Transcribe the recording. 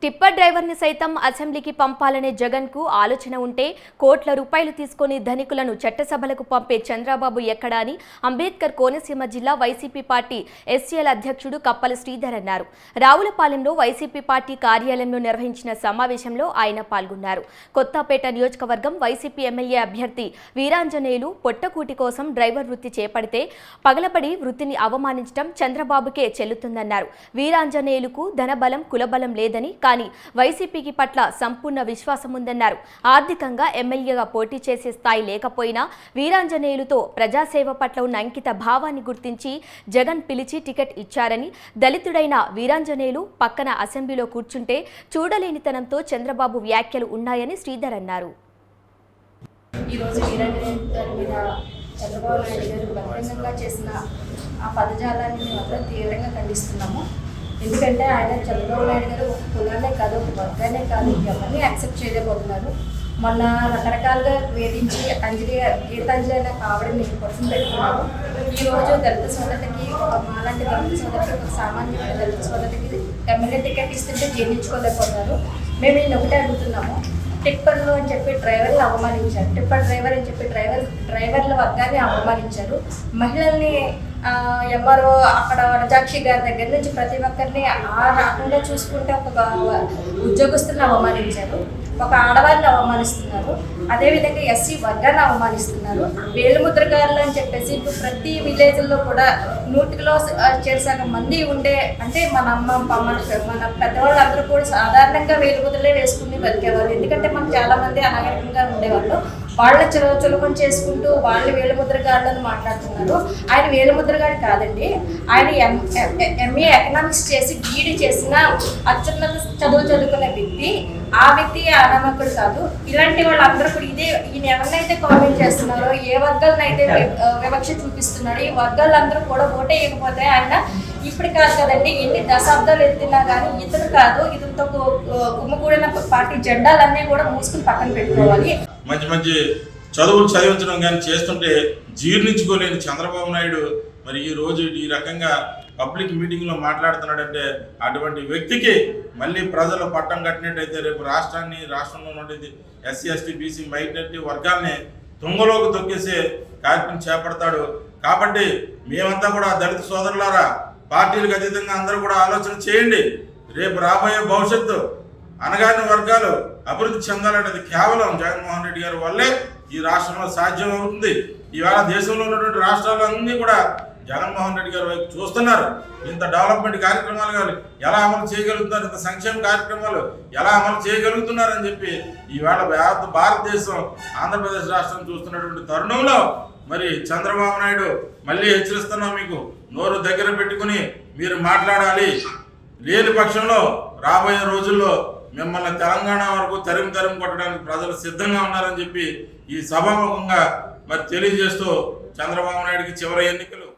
Tipper డ్రైవర్ని సైతం అసెంబ్లీకి పంపాలనే జగన్కు ఆలోచన ఉంటే కోట్ల రూపాయలు తీసుకుని ధనికులను చట్టసభలకు పంపే చంద్రబాబు ఎక్కడా అని అంబేద్కర్ కోనసీమ జిల్లా వైసీపీ పార్టీ ఎస్సీఎల్ అధ్యక్షుడు కప్పల శ్రీధర్ అన్నారు. రావులపాలెంలో వైసీపీ పార్టీ కార్యాలయంలో నిర్వహించిన సమావేశంలో ఆయన పాల్గొన్నారు. కొత్తపేట నియోజకవర్గం వైసీపీ ఎమ్మెల్యే అభ్యర్థి వీరాంజనేయులు పొట్టకూటి కోసం డ్రైవర్ వృత్తి చేపడితే పగలబడి వృత్తిని అవమానించడం చంద్రబాబుకే చెల్లుతుందన్నారు. వీరాంజనేయులకు ధనబలం కులబలం లేదని కానీ వైసీపీకి పట్ల సంపూర్ణ విశ్వాసం ఉందన్నారు. ఆర్థికంగా ఎమ్మెల్యేగా పోటీ చేసే స్థాయి లేకపోయినా వీరాంజనేయులతో ప్రజాసేవ పట్ల ఉన్న అంకిత భావాన్ని గుర్తించి జగన్ పిలిచి టికెట్ ఇచ్చారని, దళితుడైన వీరాంజనేయులు పక్కన అసెంబ్లీలో కూర్చుంటే చూడలేనితనంతో చంద్రబాబు వ్యాఖ్యలు ఉన్నాయని శ్రీధర్ అన్నారు. ఈరోజు వీరాంజనేయులు గారి మీద చంద్రబాబు నాయుడు గారు బహిరంగంగా చేసిన ఆ పదజాలాన్ని మేము అందరం తీవ్రంగా ఖండిస్తున్నాము. ఎందుకంటే ఆయన చంద్రబాబు నాయుడు గారు ఒక కులానే కాదు, ఒక వర్గానే కాదు, ఎవరిని యాక్సెప్ట్ చేయలేకపోతున్నారు. మొన్న రకరకాలుగా వేధించి గీతాంజలి అనే ఆవిడని కోసం పెట్టుకున్నారు. ఈరోజు దళిత సోదరులకి, మాలాంటి దళిత సోదరులకి, ఒక సామాన్యమైన దళిత సోదరులకి ఎమ్మెల్యే టికెట్ ఇస్తుంటే జీర్ణించుకోలేకపోతున్నారు. మేము ఈయన ఒకటే అడుగుతున్నాము, టిప్పర్లు అని చెప్పి డ్రైవర్లు అవమానించారు, టిప్పర్ డ్రైవర్ అని చెప్పి డ్రైవర్ల వర్గాన్ని అవమానించారు. మహిళల్ని ఎవరో అక్కడ రజాక్షి గారి దగ్గర నుంచి ప్రతి ఒక్కరిని ఆ రకంగా చూసుకుంటే ఒక ఉద్యోగస్తులను అవమానించారు, ఒక ఆడవారిని అవమానిస్తున్నారు, అదేవిధంగా ఎస్సీ వర్గాన్ని అవమానిస్తున్నారు. వేలుముద్రగారులు అని చెప్పేసి ఇప్పుడు ప్రతి విలేజ్లో కూడా 100లో చేరుసగం మంది ఉండే, అంటే మన మన పెద్దవాళ్ళందరూ కూడా సాధారణంగా వేలుముద్రలే వేసుకుని బతికేవాళ్ళు. ఎందుకంటే మనం చాలామంది అనాగరికంగా ఉండేవాళ్ళు. వాళ్ళ చులకం చేసుకుంటూ వాళ్ళు వేలుముద్రగారులను మాట్లాడుతున్నారు. ఆయన వేలుముద్రగాడు కాదండి, ఆయన ఎంఏ ఎకనామిక్స్ చేసి బీఈడీ చేసిన అత్యున్నత చదువుకునే వ్యక్తి. ఆ వ్యక్తి అనామకుడు కాదు. ఇలాంటి వాళ్ళందరూ కూడా ఈయన ఎవరినైతే కామెంట్ చేస్తున్నారో, ఏ వర్గాలనైతే వివక్ష చూపిస్తున్నారో, ఈ వర్గాలందరూ కూడా ఓటే వేయకపోతే ఆయన ఇప్పుడు కాదు కదండి, ఎన్ని దశాబ్దాలు ఎత్తినా కానీ ఇతను కాదు, ఇతనితో గుమ్మకూడిన పార్టీ జెండాలన్నీ కూడా మూసుకుని పక్కన పెట్టుకోవాలి. మంచి మంచి చదువులు చదివించడం కానీ చేస్తుంటే జీర్ణించుకోలేని చంద్రబాబు నాయుడు మరి ఈ రోజు ఈ రకంగా పబ్లిక్ మీటింగ్లో మాట్లాడుతున్నాడంటే అటువంటి వ్యక్తికి మళ్ళీ ప్రజలు పట్టం కట్టినట్టయితే రేపు రాష్ట్రంలో ఉన్నటువంటి ఎస్సీ ఎస్టీ బీసీ మైనారిటీ వర్గాల్ని తుంగలోకి తొక్కేసే కార్యక్రమం చేపడతాడు. కాబట్టి మేమంతా కూడా దళిత సోదరులారా, పార్టీలకు అతీతంగా అందరూ కూడా ఆలోచన చేయండి. రేపు రాబోయే భవిష్యత్తు అనగారిన వర్గాలు అభివృద్ధి చెందాలనేది కేవలం జగన్మోహన్ రెడ్డి గారి వల్లే ఈ రాష్ట్రంలో సాధ్యం అవుతుంది. ఈవేళ దేశంలో ఉన్నటువంటి రాష్ట్రాలన్నీ కూడా జగన్మోహన్ రెడ్డి గారి వైపు చూస్తున్నారు. ఇంత డెవలప్మెంట్ కార్యక్రమాలు కానీ ఎలా అమలు చేయగలుగుతున్నారు, ఇంత సంక్షేమ కార్యక్రమాలు ఎలా అమలు చేయగలుగుతున్నారని చెప్పి ఈవేళ భారతదేశం ఆంధ్రప్రదేశ్ రాష్ట్రం చూస్తున్నటువంటి తరుణంలో మరి చంద్రబాబు నాయుడు మళ్ళీ హెచ్చరిస్తున్నాం, మీకు నోరు దగ్గర పెట్టుకుని మీరు మాట్లాడాలి. లేని పక్షంలో రాబోయే రోజుల్లో మిమ్మల్ని తెలంగాణ వరకు తరిమి కొట్టడానికి ప్రజలు సిద్ధంగా ఉన్నారని చెప్పి ఈ సభాముఖంగా మరి తెలియజేస్తూ చంద్రబాబు నాయుడికి చివరి ఎన్నికలు